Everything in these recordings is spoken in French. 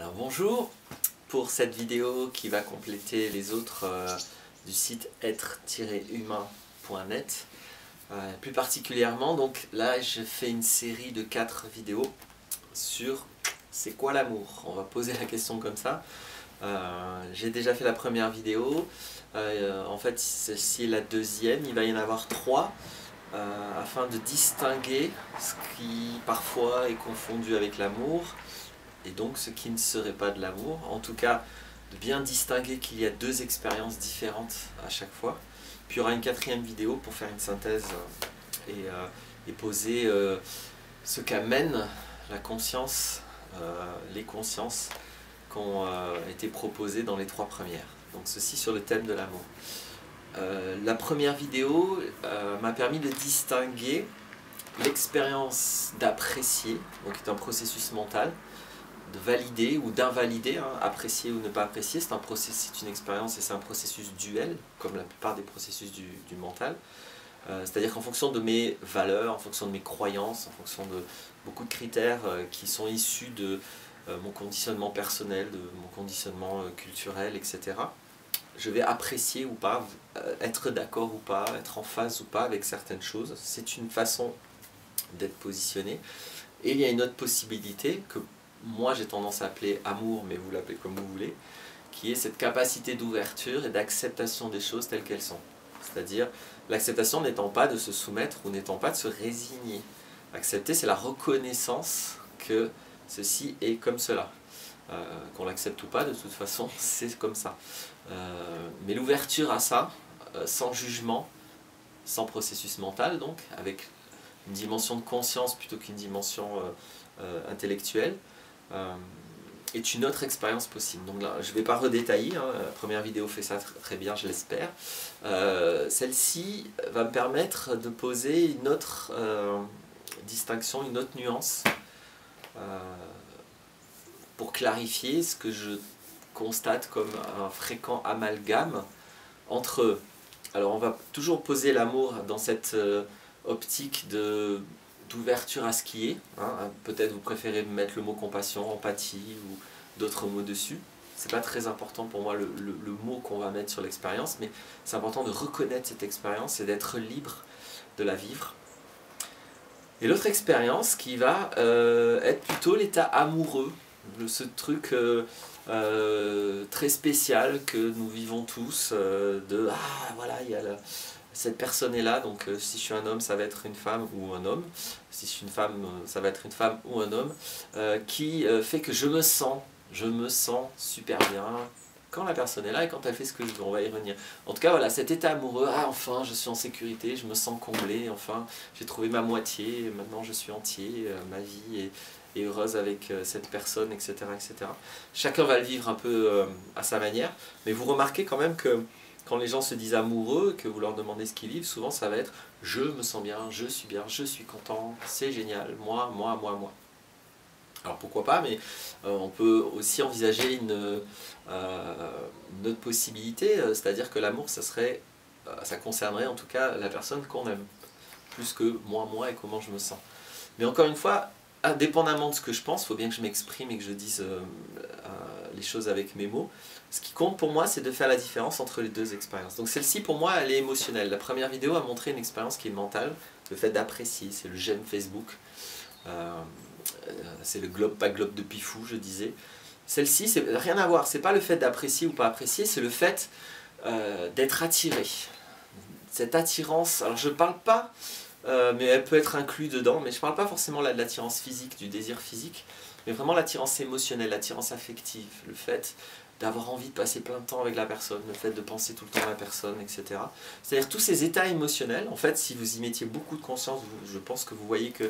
Alors bonjour pour cette vidéo qui va compléter les autres du site être-humain.net. Plus particulièrement, donc là je fais une série de 4 vidéos sur c'est quoi l'amour. On va poser la question comme ça. J'ai déjà fait la première vidéo, en fait celle-ci est la deuxième, il va y en avoir 3 afin de distinguer ce qui parfois est confondu avec l'amour et donc ce qui ne serait pas de l'amour. En tout cas, de bien distinguer qu'il y a 2 expériences différentes à chaque fois. Puis il y aura une 4e vidéo pour faire une synthèse et poser ce qu'amène la conscience, les consciences qui ont été proposées dans les 3 premières. Donc ceci sur le thème de l'amour. La première vidéo m'a permis de distinguer l'expérience d'apprécier, donc qui est un processus mental, de valider ou d'invalider, hein, apprécier ou ne pas apprécier, c'est une expérience et c'est un processus duel, comme la plupart des processus du mental. C'est-à-dire qu'en fonction de mes valeurs, en fonction de mes croyances, en fonction de beaucoup de critères qui sont issus de mon conditionnement personnel, de mon conditionnement culturel, etc., je vais apprécier ou pas, être d'accord ou pas, être en phase ou pas avec certaines choses. C'est une façon d'être positionné. Et il y a une autre possibilité que moi j'ai tendance à appeler amour, mais vous l'appelez comme vous voulez, qui est cette capacité d'ouverture et d'acceptation des choses telles qu'elles sont. C'est-à-dire l'acceptation n'étant pas de se soumettre ou n'étant pas de se résigner. Accepter, c'est la reconnaissance que ceci est comme cela. Qu'on l'accepte ou pas, de toute façon, c'est comme ça. Mais l'ouverture à ça, sans jugement, sans processus mental, donc, avec une dimension de conscience plutôt qu'une dimension intellectuelle, est une autre expérience possible. Donc là, je ne vais pas redétailler, hein, la première vidéo fait ça très bien, je l'espère. Celle-ci va me permettre de poser une autre distinction, une autre nuance, pour clarifier ce que je constate comme un fréquent amalgame entre... Alors on va toujours poser l'amour dans cette optique d'ouverture à ce qui est. Hein. Peut-être vous préférez mettre le mot compassion, empathie ou d'autres mots dessus. C'est pas très important pour moi le mot qu'on va mettre sur l'expérience, mais c'est important de reconnaître cette expérience et d'être libre de la vivre. Et l'autre expérience qui va être plutôt l'état amoureux, ce truc très spécial que nous vivons tous, de « Ah, voilà, il y a cette personne est là, donc si je suis un homme, ça va être une femme ou un homme. Si je suis une femme, ça va être une femme ou un homme. » Qui fait que je me sens super bien quand la personne est là et quand elle fait ce que je veux. On va y revenir. En tout cas, voilà, cet état amoureux, ah, enfin, je suis en sécurité, je me sens comblé, enfin, j'ai trouvé ma moitié, maintenant je suis entier, ma vie est heureuse avec cette personne, etc., etc. Chacun va le vivre un peu à sa manière, mais vous remarquez quand même que quand les gens se disent amoureux, que vous leur demandez ce qu'ils vivent, souvent ça va être « je me sens bien, je suis content, c'est génial, moi ». Alors pourquoi pas, mais on peut aussi envisager une autre possibilité, c'est-à-dire que l'amour, ça concernerait en tout cas la personne qu'on aime, plus que moi et comment je me sens. Mais encore une fois, indépendamment de ce que je pense, il faut bien que je m'exprime et que je dise les choses avec mes mots. Ce qui compte pour moi, c'est de faire la différence entre les 2 expériences. Donc celle-ci, pour moi, elle est émotionnelle. La première vidéo a montré une expérience qui est mentale, le fait d'apprécier, c'est le j'aime Facebook. C'est le globe, pas globe de Pifou, je disais. Celle-ci, c'est rien à voir, c'est pas le fait d'apprécier ou pas apprécier, c'est le fait d'être attiré. Cette attirance, alors je parle pas, mais elle peut être inclue dedans, mais je parle pas forcément là de l'attirance physique, du désir physique, mais vraiment l'attirance émotionnelle, l'attirance affective, le fait d'avoir envie de passer plein de temps avec la personne, le fait de penser tout le temps à la personne, etc. C'est-à-dire tous ces états émotionnels, en fait, si vous y mettiez beaucoup de conscience, je pense que vous voyez que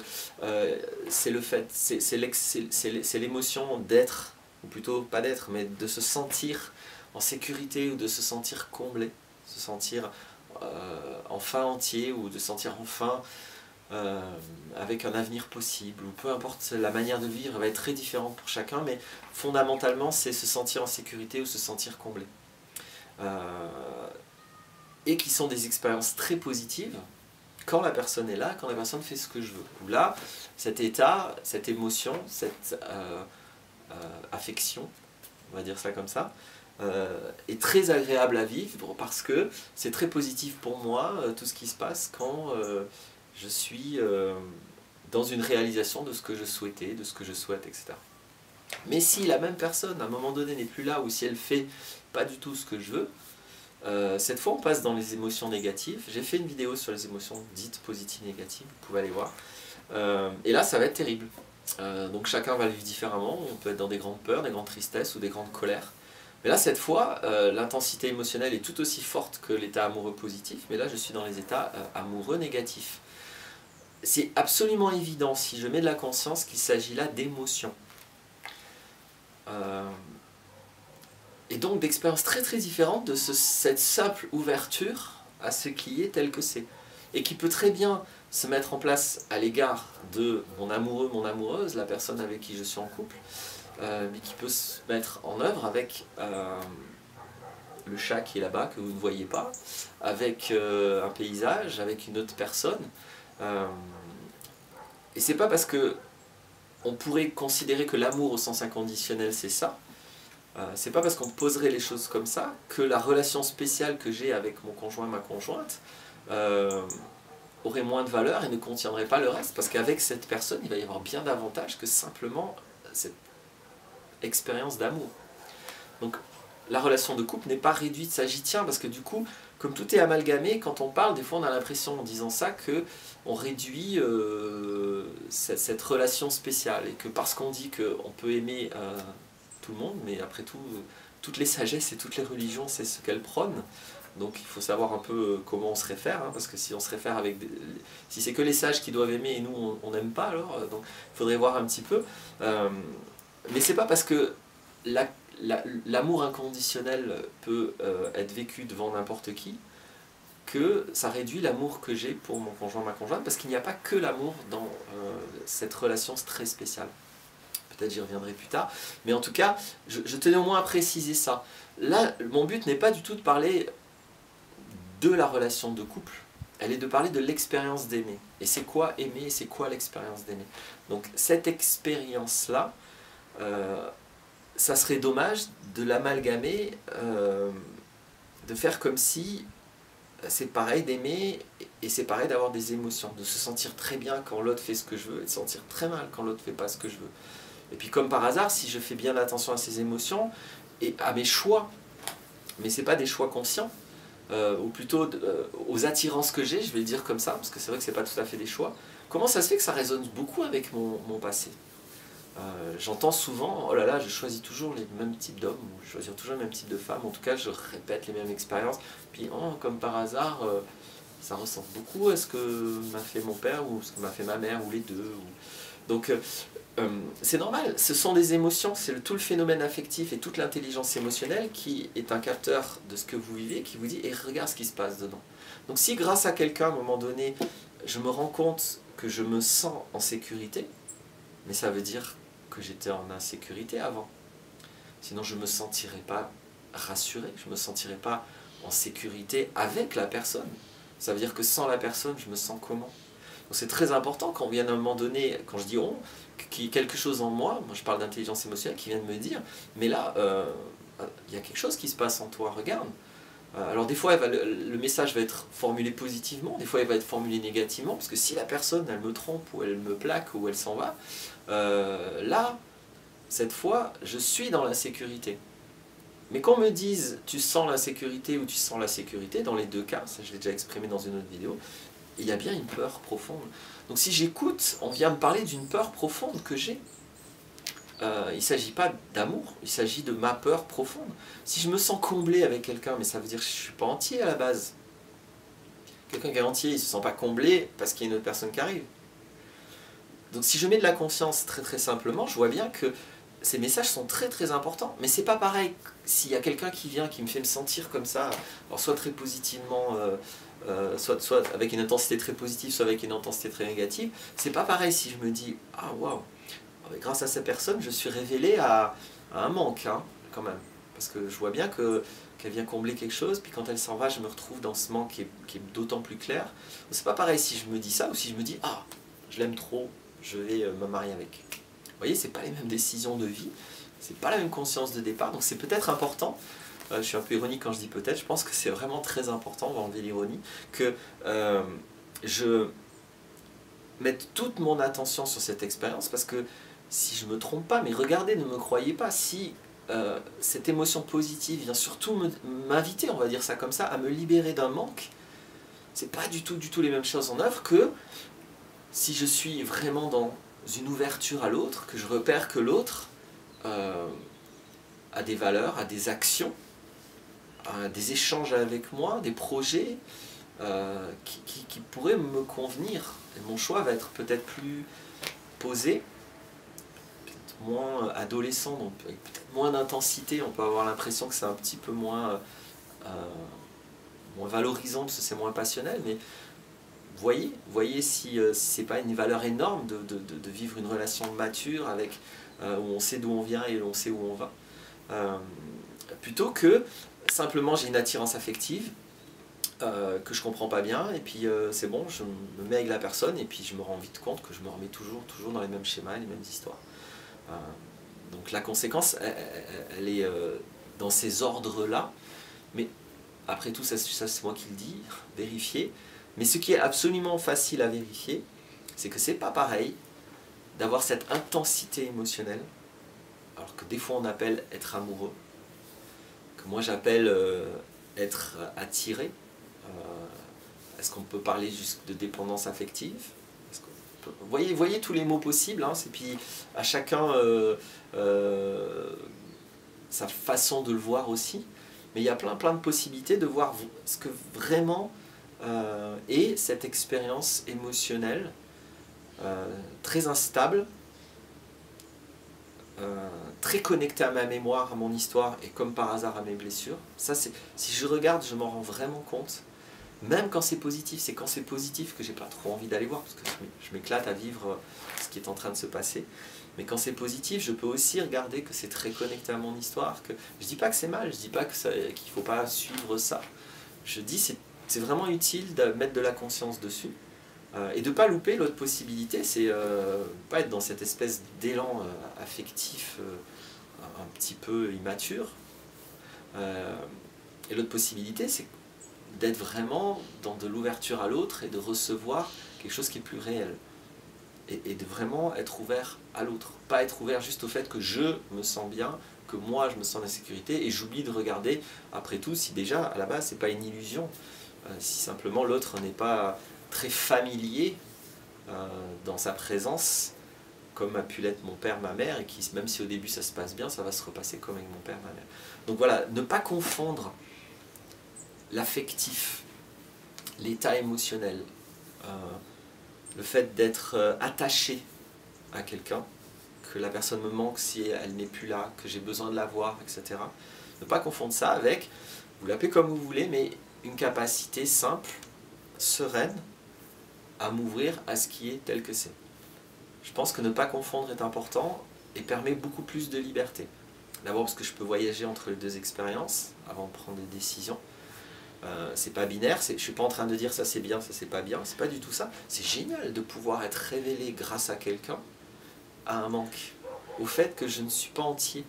c'est le fait, c'est l'émotion d'être, ou plutôt pas d'être, mais de se sentir en sécurité ou de se sentir comblé, se sentir enfin entier ou de se sentir enfin avec un avenir possible, ou peu importe la manière de vivre, elle va être très différente pour chacun, mais fondamentalement c'est se sentir en sécurité ou se sentir comblé. Et qui sont des expériences très positives quand la personne est là, quand la personne fait ce que je veux. Ou là, cet état, cette émotion, cette affection, on va dire ça comme ça, est très agréable à vivre parce que c'est très positif pour moi tout ce qui se passe quand je suis dans une réalisation de ce que je souhaitais, de ce que je souhaite, etc. Mais si la même personne à un moment donné n'est plus là, ou si elle fait pas du tout ce que je veux, cette fois on passe dans les émotions négatives. J'ai fait une vidéo sur les émotions dites positives négatives, vous pouvez aller voir. Et là ça va être terrible. Donc chacun va le vivre différemment, on peut être dans des grandes peurs, des grandes tristesses ou des grandes colères. Mais là cette fois, l'intensité émotionnelle est tout aussi forte que l'état amoureux positif, mais là je suis dans les états amoureux négatifs. C'est absolument évident si je mets de la conscience qu'il s'agit là d'émotions. Et donc d'expériences très très différentes de cette simple ouverture à ce qui est tel que c'est. Et qui peut très bien se mettre en place à l'égard de mon amoureux, mon amoureuse, la personne avec qui je suis en couple, mais qui peut se mettre en œuvre avec le chat qui est là-bas, que vous ne voyez pas, avec un paysage, avec une autre personne. Et c'est pas parce que on pourrait considérer que l'amour au sens inconditionnel c'est ça, c'est pas parce qu'on poserait les choses comme ça que la relation spéciale que j'ai avec mon conjoint, ma conjointe, aurait moins de valeur et ne contiendrait pas le reste, parce qu'avec cette personne il va y avoir bien davantage que simplement cette expérience d'amour. Donc la relation de couple n'est pas réduite, ça j'y tiens, parce que du coup, comme tout est amalgamé, quand on parle, des fois on a l'impression en disant ça que on réduit cette relation spéciale, et que parce qu'on dit qu'on peut aimer tout le monde, mais après tout, toutes les sagesses et toutes les religions, c'est ce qu'elles prônent. Donc il faut savoir un peu comment on se réfère, hein, parce que si on se réfère avec si c'est que les sages qui doivent aimer et nous on n'aime pas, alors donc il faudrait voir un petit peu. Mais c'est pas parce que l'amour inconditionnel peut être vécu devant n'importe qui que ça réduit l'amour que j'ai pour mon conjoint, ma conjointe, parce qu'il n'y a pas que l'amour dans cette relation très spéciale. Peut-être j'y reviendrai plus tard, mais en tout cas, je tenais au moins à préciser ça. Là, mon but n'est pas du tout de parler de la relation de couple, elle est de parler de l'expérience d'aimer. Et c'est quoi aimer, et c'est quoi l'expérience d'aimer. Donc cette expérience-là, ça serait dommage de l'amalgamer, de faire comme si c'est pareil d'aimer et c'est pareil d'avoir des émotions, de se sentir très bien quand l'autre fait ce que je veux et de se sentir très mal quand l'autre fait pas ce que je veux. Et puis comme par hasard, si je fais bien attention à ces émotions et à mes choix, mais c'est pas des choix conscients, ou plutôt aux attirances que j'ai, je vais le dire comme ça, parce que c'est vrai que c'est pas tout à fait des choix, comment ça se fait que ça résonne beaucoup avec mon passé? J'entends souvent, oh là là, je choisis toujours les mêmes types d'hommes, ou je choisis toujours les mêmes types de femmes, en tout cas je répète les mêmes expériences, puis oh, comme par hasard, ça ressemble beaucoup à ce que m'a fait mon père, ou ce que m'a fait ma mère, ou les deux. Donc c'est normal, ce sont des émotions, c'est tout le phénomène affectif et toute l'intelligence émotionnelle qui est un capteur de ce que vous vivez, qui vous dit, et regarde ce qui se passe dedans. Donc si grâce à quelqu'un, à un moment donné, je me rends compte que je me sens en sécurité, mais ça veut dire que j'étais en insécurité avant. Sinon je ne me sentirais pas rassuré, je ne me sentirais pas en sécurité avec la personne. Ça veut dire que sans la personne, je me sens comment? Donc c'est très important quand on vient à un moment donné, quand je dis on, qu'il y ait quelque chose en moi, moi je parle d'intelligence émotionnelle, qui vient de me dire, mais là, il y a quelque chose qui se passe en toi, regarde. Alors des fois, le message va être formulé positivement, des fois il va être formulé négativement, parce que si la personne, elle me trompe, ou elle me plaque, ou elle s'en va, là, cette fois, je suis dans l'insécurité. Mais qu'on me dise, tu sens l'insécurité ou tu sens la sécurité, dans les deux cas, ça je l'ai déjà exprimé dans une autre vidéo, il y a bien une peur profonde. Donc si j'écoute, on vient me parler d'une peur profonde que j'ai. Il ne s'agit pas d'amour, il s'agit de ma peur profonde. Si je me sens comblé avec quelqu'un, mais ça veut dire que je ne suis pas entier à la base. Quelqu'un qui est entier, il ne se sent pas comblé parce qu'il y a une autre personne qui arrive. Donc si je mets de la conscience très très simplement, je vois bien que ces messages sont très très importants. Mais c'est pas pareil s'il y a quelqu'un qui vient, qui me fait me sentir comme ça, alors soit très positivement, soit avec une intensité très positive, soit avec une intensité très négative. C'est pas pareil si je me dis, ah waouh, grâce à cette personne, je suis révélé à un manque, hein, quand même. Parce que je vois bien qu'elle vient combler quelque chose, puis quand elle s'en va, je me retrouve dans ce manque qui est d'autant plus clair. C'est pas pareil si je me dis ça, ou si je me dis, ah, je l'aime trop, je vais me marier avec. voyez, c'est pas les mêmes décisions de vie, c'est pas la même conscience de départ, donc c'est peut-être important, je suis un peu ironique quand je dis peut-être, je pense que c'est vraiment très important, on va enlever l'ironie, que je mette toute mon attention sur cette expérience, parce que si je me trompe pas, mais regardez, ne me croyez pas, si cette émotion positive vient surtout m'inviter, on va dire ça comme ça, à me libérer d'un manque, c'est pas du tout les mêmes choses en œuvre que si je suis vraiment dans une ouverture à l'autre, que je repère que l'autre a des valeurs, a des actions, a des échanges avec moi, des projets qui pourraient me convenir. Et mon choix va être peut-être plus posé, peut-être moins adolescent, donc peut-être moins d'intensité. On peut avoir l'impression que c'est un petit peu moins valorisant parce que c'est moins passionnel, mais voyez si c'est pas une valeur énorme de vivre une relation mature avec où on sait d'où on vient et on sait où on va, plutôt que simplement j'ai une attirance affective que je comprends pas bien et puis c'est bon, je me mets avec la personne et puis je me rends vite compte que je me remets toujours dans les mêmes schémas, les mêmes histoires. Donc la conséquence elle est dans ces ordres là, mais après tout ça c'est moi qui le dis, vérifier. Mais ce qui est absolument facile à vérifier, c'est que c'est pas pareil d'avoir cette intensité émotionnelle, alors que des fois on appelle être amoureux, que moi j'appelle être attiré. Est-ce qu'on peut parler juste de dépendance affective? Voyez tous les mots possibles, hein, et puis à chacun sa façon de le voir aussi. Mais il y a plein de possibilités de voir ce que vraiment est cette expérience émotionnelle très instable, très connectée à ma mémoire, à mon histoire et comme par hasard à mes blessures. Ça, si je regarde, je m'en rends vraiment compte. Même quand c'est positif, c'est quand c'est positif que j'ai pas trop envie d'aller voir parce que je m'éclate à vivre ce qui est en train de se passer. Mais quand c'est positif, je peux aussi regarder que c'est très connecté à mon histoire. Que je dis pas que c'est mal, je dis pas qu'il faut pas suivre ça. Je dis c'est vraiment utile de mettre de la conscience dessus. Et de ne pas louper l'autre possibilité, c'est pas être dans cette espèce d'élan affectif un petit peu immature. Et l'autre possibilité, c'est d'être vraiment dans de l'ouverture à l'autre et de recevoir quelque chose qui est plus réel. Et de vraiment être ouvert à l'autre. Pas être ouvert juste au fait que je me sens bien, que moi je me sens en sécurité, et j'oublie de regarder, après tout, si déjà à la base c'est pas une illusion, si simplement l'autre n'est pas très familier dans sa présence, comme a pu l'être mon père, ma mère, et qui, même si au début ça se passe bien, ça va se repasser comme avec mon père, ma mère. Donc voilà, ne pas confondre l'affectif, l'état émotionnel, le fait d'être attaché à quelqu'un, que la personne me manque si elle n'est plus là, que j'ai besoin de la voir, etc. Ne pas confondre ça avec, vous l'appelez comme vous voulez, mais une capacité simple, sereine, à m'ouvrir à ce qui est tel que c'est. Je pense que ne pas confondre est important et permet beaucoup plus de liberté. D'abord parce que je peux voyager entre les deux expériences avant de prendre des décisions. C'est pas binaire, je suis pas en train de dire ça c'est bien, ça c'est pas bien, c'est pas du tout ça. C'est génial de pouvoir être révélé grâce à quelqu'un à un manque, au fait que je ne suis pas entier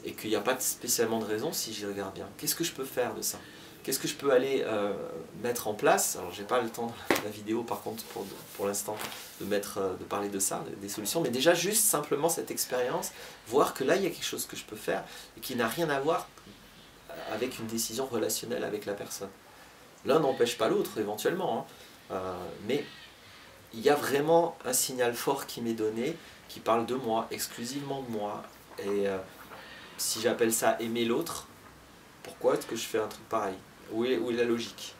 et qu'il n'y a pas spécialement de raison si j'y regarde bien. Qu'est-ce que je peux faire de ça? Qu'est-ce que je peux aller mettre en place? Alors j'ai pas le temps de la vidéo par contre pour l'instant de parler de ça, des solutions, mais déjà juste simplement cette expérience, voir que là il y a quelque chose que je peux faire et qui n'a rien à voir avec une décision relationnelle avec la personne. L'un n'empêche pas l'autre éventuellement, hein. Mais il y a vraiment un signal fort qui m'est donné, qui parle de moi, exclusivement de moi, et si j'appelle ça aimer l'autre, pourquoi est-ce que je fais un truc pareil? Où est la logique?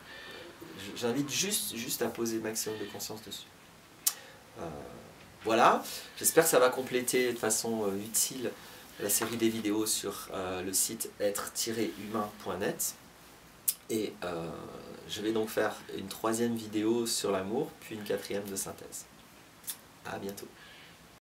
J'invite juste à poser le maximum de conscience dessus. Voilà, j'espère que ça va compléter de façon utile la série des vidéos sur le site être-humain.net. Et je vais donc faire une troisième vidéo sur l'amour, puis une quatrième de synthèse. À bientôt.